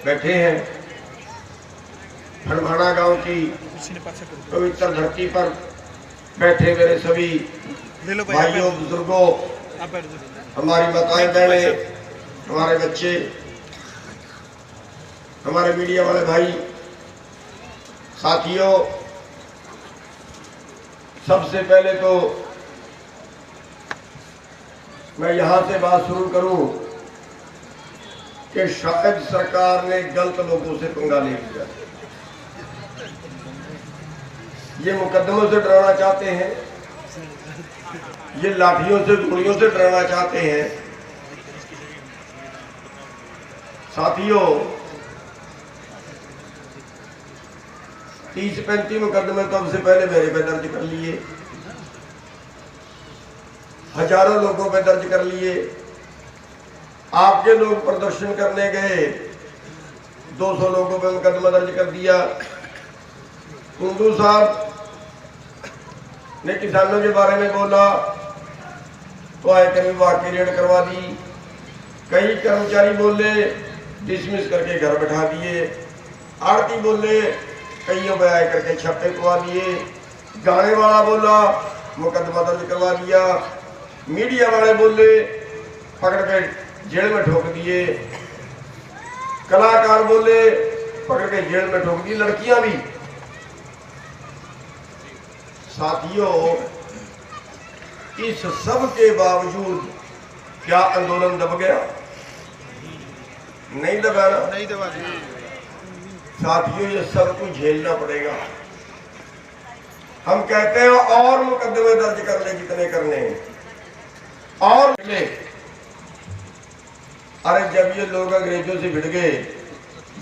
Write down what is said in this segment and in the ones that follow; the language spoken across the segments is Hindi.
बैठे हैं हरमाना गांव की पवित्र धरती पर बैठे मेरे सभी भाइयों बुजुर्गों, हमारी माताएं बहनें, हमारे बच्चे, हमारे मीडिया वाले भाई साथियों, सबसे पहले तो मैं यहां से बात शुरू करूं कि शायद सरकार ने गलत लोगों से पंगा ले लिया। ये मुकदमों से डराना चाहते हैं, ये लाठियों से गोलियों से डराना चाहते हैं। साथियों, 30-35 मुकदमे तो सबसे पहले मेरे पे दर्ज कर लिए, हजारों लोगों पे दर्ज कर लिए। आपके लोग प्रदर्शन करने गए, 200 लोगों पे मुकदमा दर्ज कर दिया। कुंदू साहब ने किसानों के बारे में बोला तो आयकर विभाग की रेड करवा दी। कई कर्मचारी बोले, डिसमिस करके घर बैठा दिए। आड़ती बोले, कईयों पे आयकर के छापे करवा दिए। गाने वाला बोला, मुकदमा दर्ज करवा दिया। मीडिया वाले बोले, पकड़ के जेल में ठोक दिए। कलाकार बोले, पकड़ के जेल में ठोक दी। लड़कियां भी। साथियों, इस सब के बावजूद क्या आंदोलन दब गया? नहीं दबा ना? नहीं दबा। साथियों, ये सब कुछ झेलना पड़ेगा। हम कहते हैं और मुकदमे दर्ज कर ले जितने करने हैं, और ले। अरे जब ये लोग अंग्रेजों से भिड़ गए,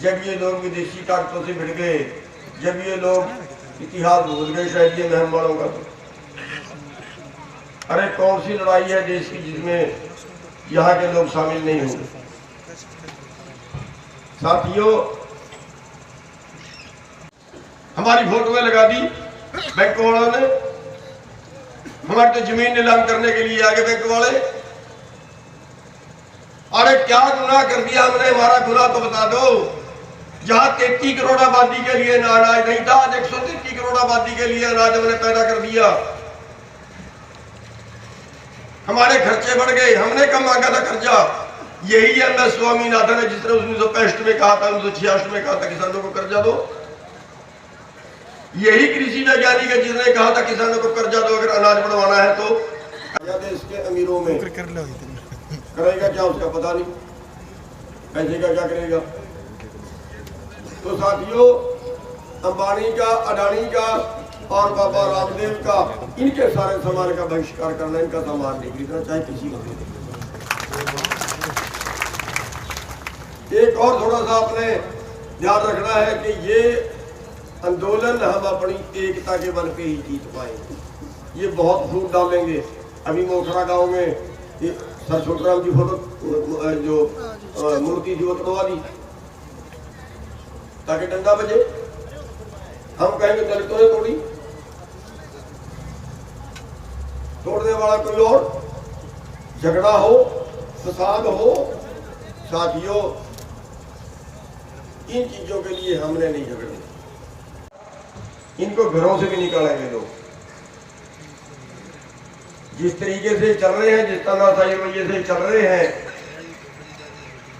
जब ये लोग विदेशी ताकतों से भिड़ गए, जब ये लोग इतिहास भूल गए शायद ये महम वालों का, तो अरे कौन सी लड़ाई है देश की जिसमें यहाँ के लोग शामिल नहीं होंगे? साथियों, हमारी फोटोएं लगा दी बैंक वालों ने। हमारी तो जमीन नीलाम करने के लिए आगे बैंक वाले। अरे क्या गुनाह कर दिया हमने? हमारा गुनाह तो बता दो। जहां 33 करोड़ आबादी के लिए अनाज नहीं था, आज 133 करोड़ आबादी के लिए अनाज हमने पैदा कर दिया। हमारे खर्चे बढ़ गए, हमने कम मांगा था खर्चा। यही एम.एस. स्वामीनाथन है जिसने 1965 में कहा था, 1966 में कहा था किसानों को कर्जा दो। यही कृषि वैज्ञानिक है जिसने कहा था किसानों को कर्जा दो अगर अनाज बढ़वाना है तो। देश के अमीरों में करेगा क्या उसका पता नहीं, पैसे का क्या करेगा। तो साथियों, अंबानी का, अडानी का और बाबा रामदेव का, इनके सारे सामान का बहिष्कार करना, इनका सामान नहीं खरीदना चाहे किसी को दे। एक और थोड़ा सा आपने ध्यान रखना है कि ये आंदोलन हम अपनी एकता के बल पे ही जीत पाएंगे। ये बहुत फूट डालेंगे। अभी मोखरा गांव में सर छोटराम जी फोटो जो मूर्ति जी वो तोड़वा दी ताकि डंडा बजे। हम कहेंगे दलितों ने तोड़ी, तोड़ने वाला कोई और, झगड़ा हो, फसाद हो। साथियों, इन चीजों के लिए हमने नहीं झगड़ना। इनको घरों से भी निकालेंगे लोग। जिस तरीके से चल रहे हैं, जिस तानाशाही रवैये से चल रहे हैं,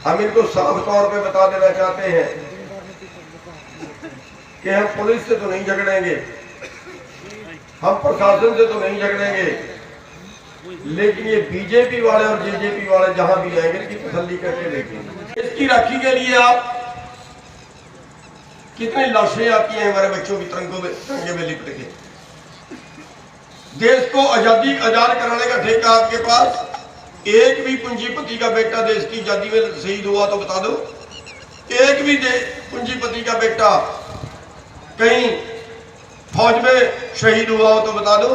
हम इनको साफ तौर पे बता देना चाहते हैं कि हम पुलिस से तो नहीं झगड़ेंगे, हम प्रशासन से तो नहीं झगड़ेंगे, लेकिन ये बीजेपी वाले और जेजेपी वाले जहां भी आएंगे इनकी तसल्ली करके देखेंगे। इसकी राखी के लिए आप कितनी लाशें आती हैं हमारे बच्चों की तिरंगे में लिपट के। देश को आजाद कराने का ठेका आपके पास। एक भी पूंजीपति का बेटा देश की आजादी में शहीद हुआ तो बता दो। एक भी पूंजीपति का बेटा कहीं फौज में शहीद हुआ हो तो बता दो।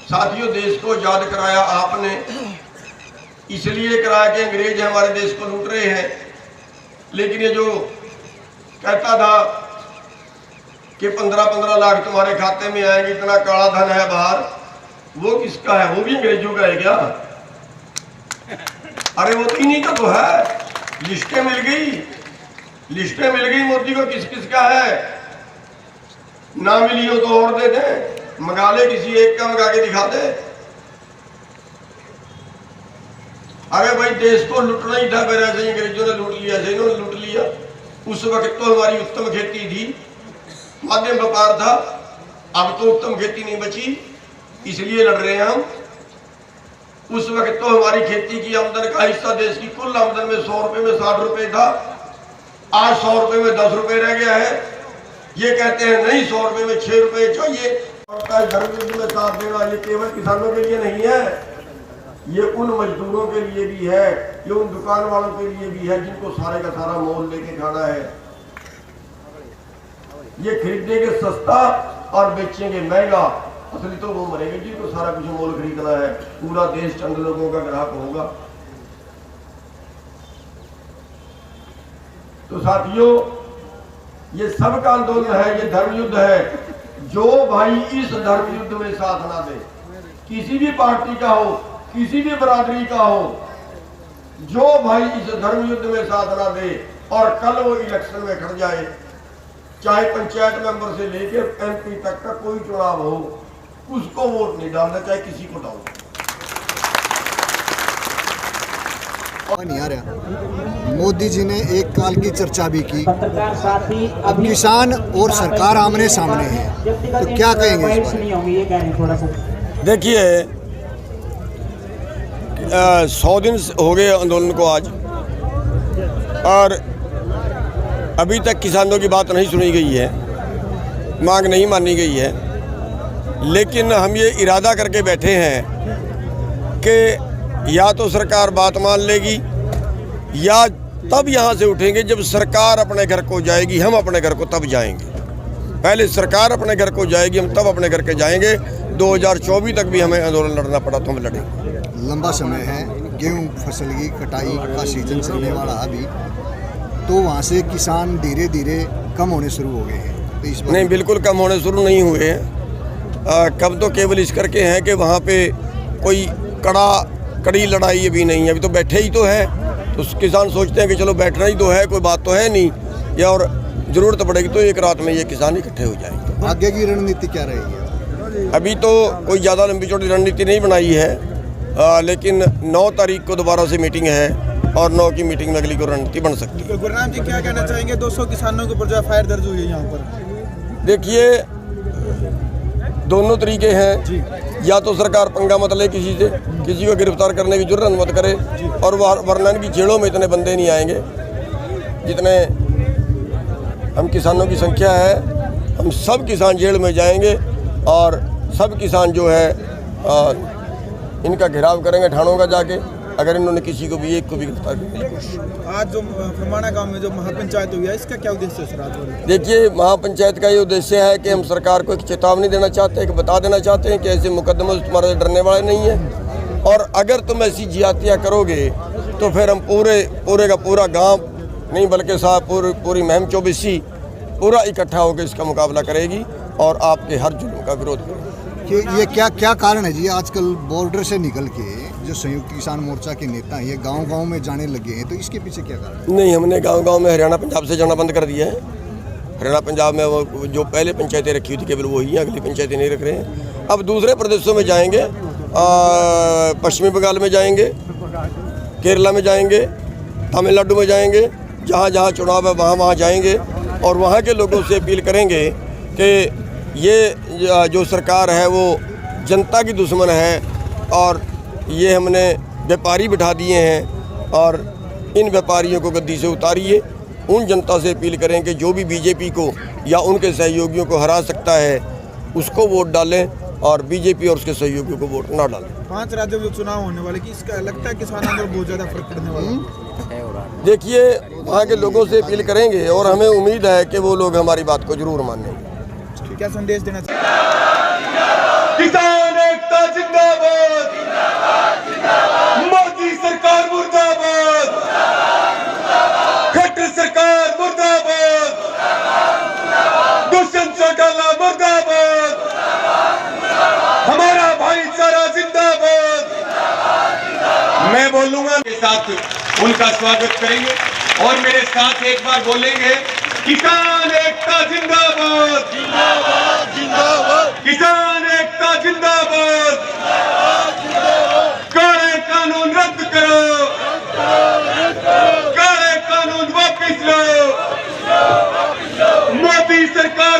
साथियों, देश को आजाद कराया आपने, इसलिए कराया कि अंग्रेज हमारे देश को लूट रहे हैं। लेकिन ये जो कहता था कि 15-15 लाख तुम्हारे खाते में आएंगे, इतना काला धन है बाहर, वो किसका है? वो भी अंग्रेजों का है क्या? अरे वो तो इन्हीं का तो है। लिस्टें मिल गई मोदी को किस किस का है। ना मिली हो तो और दे दे, मंगा ले, किसी एक का मंगा के दिखा दे। अरे भाई देश को लुटना ही था, फिर ऐसे ही अंग्रेजों ने लूट लिया, ऐसे इन्होंने लूट लिया। उस वक्त तो हमारी उत्तम खेती थी, माध्यम व्यापार था। अब तो उत्तम खेती नहीं बची, इसलिए लड़ रहे हैं हम। उस वक्त तो हमारी खेती की आमदन का हिस्सा देश की कुल आमदन में 100 रुपए में 60 रुपए था। आज 100 रुपए में 10 रुपए रह गया है। ये कहते हैं नहीं 100 रुपए में 6 रुपए चाहिए। धर्म में साथ देना ये केवल किसानों के लिए नहीं है, ये उन मजदूरों के लिए भी है, ये उन दुकान वालों के लिए भी है जिनको सारे का सारा मोल लेके खाना है। ये खरीदेंगे सस्ता और बेचेंगे महंगा, असली तो वो मरेंगे जिनको सारा कुछ मोल खरीदना है। पूरा देश चंद लोगों का ग्राहक होगा। तो साथियों, ये सबका आंदोलन है, ये धर्म युद्ध है। जो भाई इस धर्म युद्ध में साथ ना दे, किसी भी पार्टी का हो, किसी भी बरादरी का हो, जो भाई इस धर्म युद्ध में साथ ना दे और कल वो इलेक्शन में खड़ जाए, चाहे पंचायत मेंबर से लेकर एमपी तक का कोई चुनाव हो, उसको वोट नहीं डालना, चाहे किसी को डालो। नहीं आ रहा। मोदी जी ने एक काल की चर्चा भी की, अब किसान और सरकार आमने सामने है, तो क्या कहेंगे इस बारे? देखिए, 100 दिन हो गए आंदोलन को आज, और अभी तक किसानों की बात नहीं सुनी गई है, मांग नहीं मानी गई है। लेकिन हम ये इरादा करके बैठे हैं कि या तो सरकार बात मान लेगी, या तब यहाँ से उठेंगे जब सरकार अपने घर को जाएगी, हम अपने घर को तब जाएंगे। पहले सरकार अपने घर को जाएगी, हम तब अपने घर के जाएंगे। 2024 तक भी हमें आंदोलन लड़ना पड़ा तो हम लड़ेंगे। लंबा समय है, गेहूँ फसल की कटाई का सीजन चलने वाला अभी, तो वहाँ से किसान धीरे धीरे कम होने शुरू हो गए हैं। तो इस बार नहीं, बिल्कुल कम होने शुरू नहीं हुए हैं। कम तो केवल इस करके हैं कि वहाँ पे कोई कड़ी लड़ाई अभी नहीं है, अभी तो बैठे ही तो है। तो किसान सोचते हैं कि चलो बैठना ही तो है, कोई बात तो है नहीं, या और ज़रूरत पड़ेगी तो एक रात में ये किसान इकट्ठे हो जाएंगे। आगे की रणनीति क्या रहेगी? अभी तो कोई ज़्यादा लंबी चौड़ी रणनीति नहीं बनाई है, लेकिन 9 तारीख को दोबारा से मीटिंग है, और 9 की मीटिंग में अगली को रणनीति बन सकती है। गुरनाम जी क्या कहना चाहेंगे? 200 किसानों के ऊपर जो एफआईआर दर्ज हुई है यहाँ पर? देखिए, दोनों तरीके हैं। या तो सरकार पंगा मत ले किसी से, किसी को गिरफ्तार करने की जुर्रत मत करे, और वरना की जेलों में इतने बंदे नहीं आएंगे जितने हम किसानों की संख्या है। हम सब किसान जेल में जाएंगे, और सब किसान जो है इनका घेराव करेंगे ठाणों का जाके, अगर इन्होंने किसी को भी एक को भी गिरफ्तार करने की कोशिश। आज जो फरमाना गांव में जो महापंचायत हुई है, इसका क्या उद्देश्य है सर? देखिए, महापंचायत का ये उद्देश्य है कि हम सरकार को एक चेतावनी देना चाहते हैं, कि बता देना चाहते हैं कि ऐसे मुकदमे से तुम्हारे डरने वाले नहीं है, और अगर तुम ऐसी ज्यादतियाँ करोगे तो फिर हम पूरे का पूरा गाँव नहीं बल्कि साहब पूरी महम 24 पूरा इकट्ठा होकर इसका मुकाबला करेगी और आपके हर जुल्म का विरोध करेगी। ये क्या कारण है जी? आजकल बॉर्डर से निकल के जो संयुक्त किसान मोर्चा के नेता हैं, ये गांव-गांव में जाने लगे हैं, तो इसके पीछे क्या कारण? नहीं, हमने गांव-गांव में हरियाणा पंजाब से जाना बंद कर दिया है। हरियाणा पंजाब में वो जो पहले पंचायतें रखी हुई थी केवल वही हैं, अगली पंचायतें नहीं रख रहे हैं। अब दूसरे प्रदेशों में जाएंगे, पश्चिमी बंगाल में जाएंगे, केरला में जाएंगे, तमिलनाडु में जाएंगे, जहाँ जहाँ चुनाव है वहाँ जाएंगे, और वहाँ के लोगों से अपील करेंगे कि ये जो सरकार है वो जनता की दुश्मन है, और ये हमने व्यापारी बिठा दिए हैं, और इन व्यापारियों को गद्दी से उतारिए। उन जनता से अपील करें कि जो भी बीजेपी को या उनके सहयोगियों को हरा सकता है उसको वोट डालें, और बीजेपी और उसके सहयोगियों को वोट ना डालें। 5 राज्यों में चुनाव होने वाले कि इसका लगता है किसानों पर बहुत ज़्यादा फर्क पड़ने वाला? देखिए, वहाँ के लोगों से अपील करेंगे, और हमें उम्मीद है कि वो लोग हमारी बात को जरूर मानेंगे। क्या संदेश देना चाहिए? किसान एकता जिंदाबाद, मोदी सरकार मुर्दाबाद, खट्टर सरकार मुर्दाबाद, दुष्यंत चौटाला मुर्दाबाद, हमारा भाईचारा जिंदाबाद। मैं बोलूंगा के साथ उनका स्वागत करेंगे। और मेरे साथ एक बार बोलेंगे, किसान एकता जिंदाबाद, जिंदाबाद, जिंदाबाद, किसान एकता जिंदाबाद, काले कानून रद्द करो, काले कानून वापिस लो, मोदी सरकार